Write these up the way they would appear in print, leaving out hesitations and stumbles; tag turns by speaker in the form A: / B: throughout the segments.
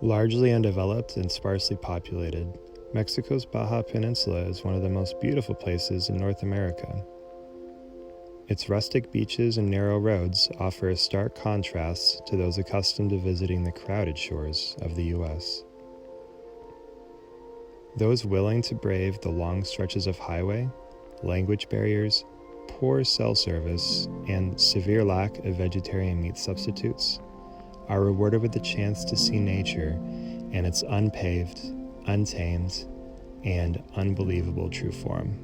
A: Largely undeveloped and sparsely populated, Mexico's Baja Peninsula is one of the most beautiful places in North America. Its rustic beaches and narrow roads offer a stark contrast to those accustomed to visiting the crowded shores of the U.S. Those willing to brave the long stretches of highway, language barriers, poor cell service, and severe lack of vegetarian meat substitutes are rewarded with the chance to see nature in its unpaved, untamed, and unbelievable true form.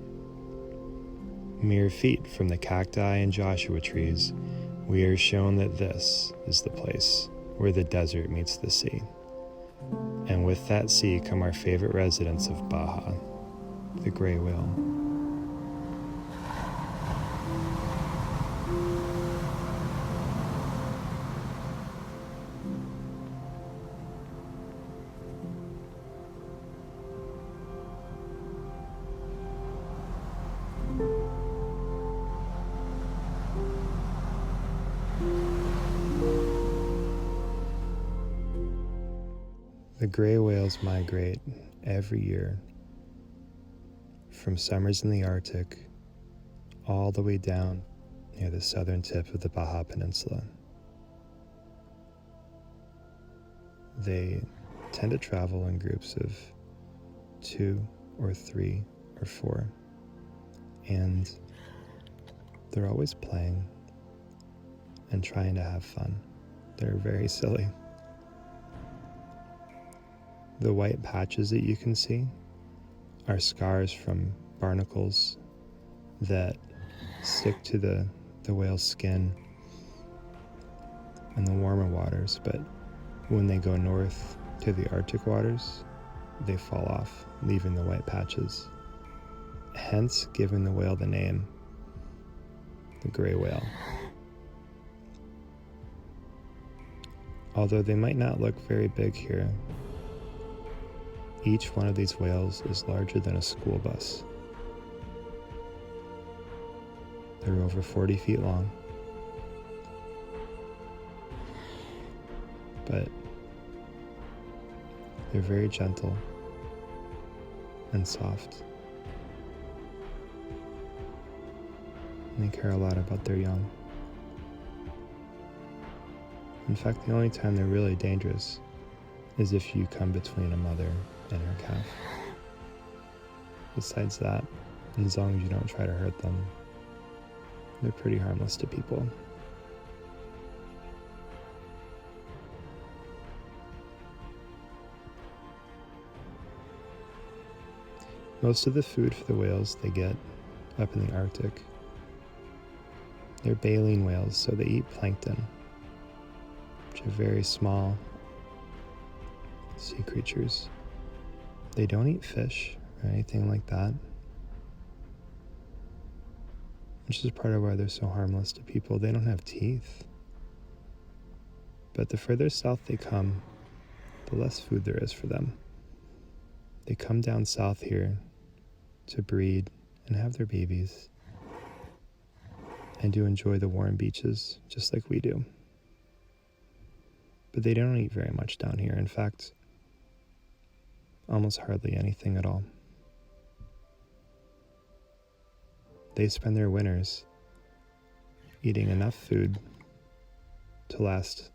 A: Mere feet from the Cacti and Josha Trees, we are shown that this is the place where the desert meets the sea. And with that sea come our favorite residents of Baja, the gray whale. The gray whales migrate every year from summers in the Arctic all the way down near the southern tip of the Baja Peninsula. They tend to travel in groups of 2 or 3 or 4, and they're always playing and trying to have fun. They're very silly. The white patches that you can see are scars from barnacles that stick to the whale's skin in the warmer waters, but when they go north to the Arctic waters, they fall off, leaving the white patches, hence giving the whale the name, the gray whale. Although they might not look very big here, each one of these whales is larger than a school bus. They're over 40 feet long, but they're very gentle and soft. And they care a lot about their young. In fact, the only time they're really dangerous is if you come between a mother and her calf. Besides that, as long as you don't try to hurt them, they're pretty harmless to people. Most of the food for the whales they get up in the Arctic, they're baleen whales, so they eat plankton, which are very small sea creatures. They don't eat fish or anything like that, which is part of why they're so harmless to people. They don't have teeth. But the further south they come, the less food there is for them. They come down south here to breed and have their babies and to enjoy the warm beaches just like we do. But they don't eat very much down here. In fact, almost hardly anything at all. They spend their winters eating enough food to last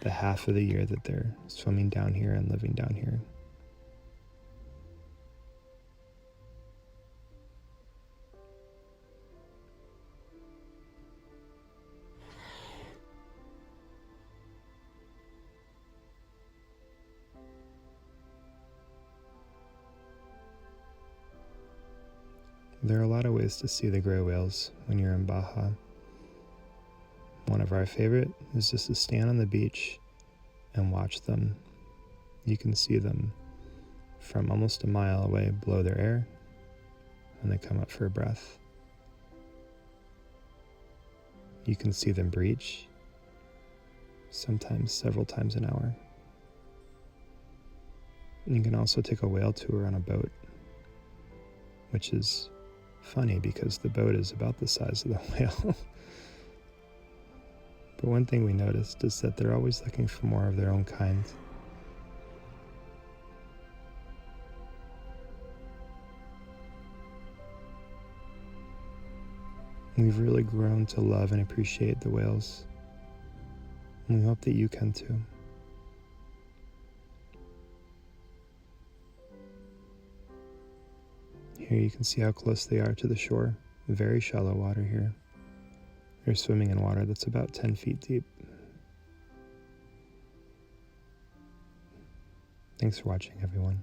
A: the half of the year that they're swimming down here and living down here. There are a lot of ways to see the gray whales when you're in Baja. One of our favorite is just to stand on the beach and watch them. You can see them from almost a mile away blow their air when they come up for a breath. You can see them breach, sometimes several times an hour. And you can also take a whale tour on a boat, which is funny because the boat is about the size of the whale. But one thing we noticed is that they're always looking for more of their own kind. We've really grown to love and appreciate the whales, and we hope that you can too. Here you can see how close they are to the shore. Very shallow water here. They're swimming in water that's about 10 feet deep. Thanks for watching, everyone.